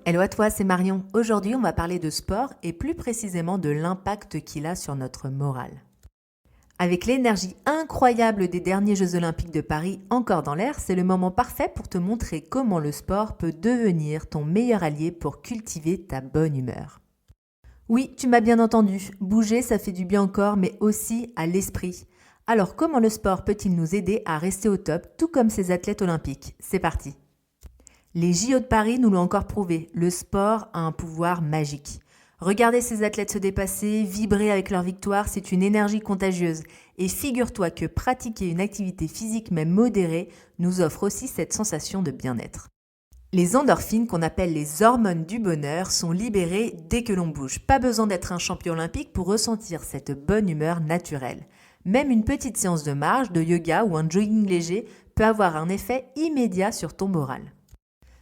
Hello à toi, c'est Marion. Aujourd'hui, on va parler de sport et plus précisément de l'impact qu'il a sur notre morale. Avec l'énergie incroyable des derniers Jeux Olympiques de Paris encore dans l'air, c'est le moment parfait pour te montrer comment le sport peut devenir ton meilleur allié pour cultiver ta bonne humeur. Oui, tu m'as bien entendu, bouger ça fait du bien au corps mais aussi à l'esprit. Alors comment le sport peut-il nous aider à rester au top, tout comme ces athlètes olympiques ? C'est parti. Les JO de Paris nous l'ont encore prouvé, le sport a un pouvoir magique. Regarder ces athlètes se dépasser, vibrer avec leur victoire, c'est une énergie contagieuse. Et figure-toi que pratiquer une activité physique même modérée nous offre aussi cette sensation de bien-être. Les endorphines, qu'on appelle les hormones du bonheur, sont libérées dès que l'on bouge. Pas besoin d'être un champion olympique pour ressentir cette bonne humeur naturelle. Même une petite séance de marche, de yoga ou un jogging léger peut avoir un effet immédiat sur ton moral.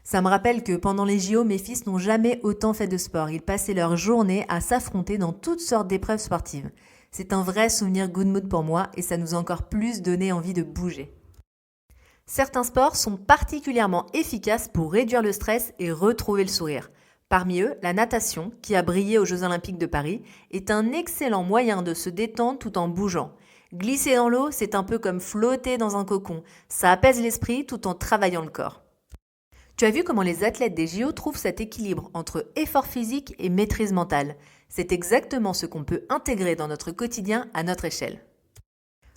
Ça me rappelle que pendant les JO, mes fils n'ont jamais autant fait de sport. Ils passaient leur journée à s'affronter dans toutes sortes d'épreuves sportives. C'est un vrai souvenir good mood pour moi et ça nous a encore plus donné envie de bouger. Certains sports sont particulièrement efficaces pour réduire le stress et retrouver le sourire. Parmi eux, la natation, qui a brillé aux Jeux Olympiques de Paris, est un excellent moyen de se détendre tout en bougeant. Glisser dans l'eau, c'est un peu comme flotter dans un cocon. Ça apaise l'esprit tout en travaillant le corps. Tu as vu comment les athlètes des JO trouvent cet équilibre entre effort physique et maîtrise mentale. C'est exactement ce qu'on peut intégrer dans notre quotidien à notre échelle.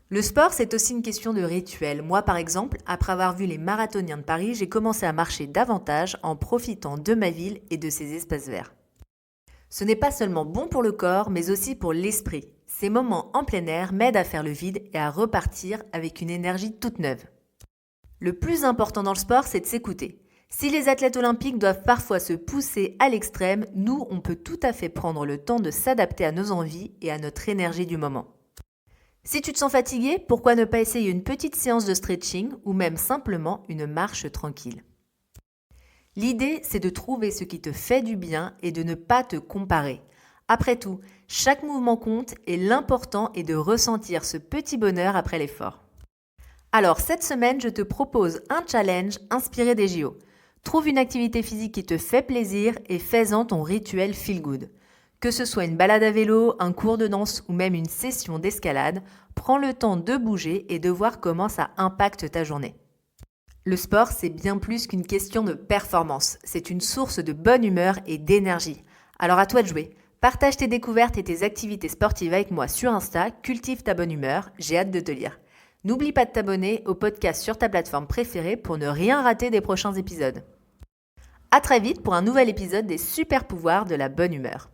Le sport, c'est aussi une question de rituel. Moi, par exemple, après avoir vu les marathoniens de Paris, j'ai commencé à marcher davantage en profitant de ma ville et de ses espaces verts. Ce n'est pas seulement bon pour le corps, mais aussi pour l'esprit. Ces moments en plein air m'aident à faire le vide et à repartir avec une énergie toute neuve. Le plus important dans le sport, c'est de s'écouter. Si les athlètes olympiques doivent parfois se pousser à l'extrême, nous, on peut tout à fait prendre le temps de s'adapter à nos envies et à notre énergie du moment. Si tu te sens fatigué, pourquoi ne pas essayer une petite séance de stretching ou même simplement une marche tranquille ? L'idée, c'est de trouver ce qui te fait du bien et de ne pas te comparer. Après tout, chaque mouvement compte et l'important est de ressentir ce petit bonheur après l'effort. Alors, cette semaine, je te propose un challenge inspiré des JO. Trouve une activité physique qui te fait plaisir et fais-en ton rituel feel good. Que ce soit une balade à vélo, un cours de danse ou même une session d'escalade, prends le temps de bouger et de voir comment ça impacte ta journée. Le sport, c'est bien plus qu'une question de performance. C'est une source de bonne humeur et d'énergie. Alors à toi de jouer. Partage tes découvertes et tes activités sportives avec moi sur Insta, cultive ta bonne humeur, j'ai hâte de te lire. N'oublie pas de t'abonner au podcast sur ta plateforme préférée pour ne rien rater des prochains épisodes. À très vite pour un nouvel épisode des super pouvoirs de la bonne humeur.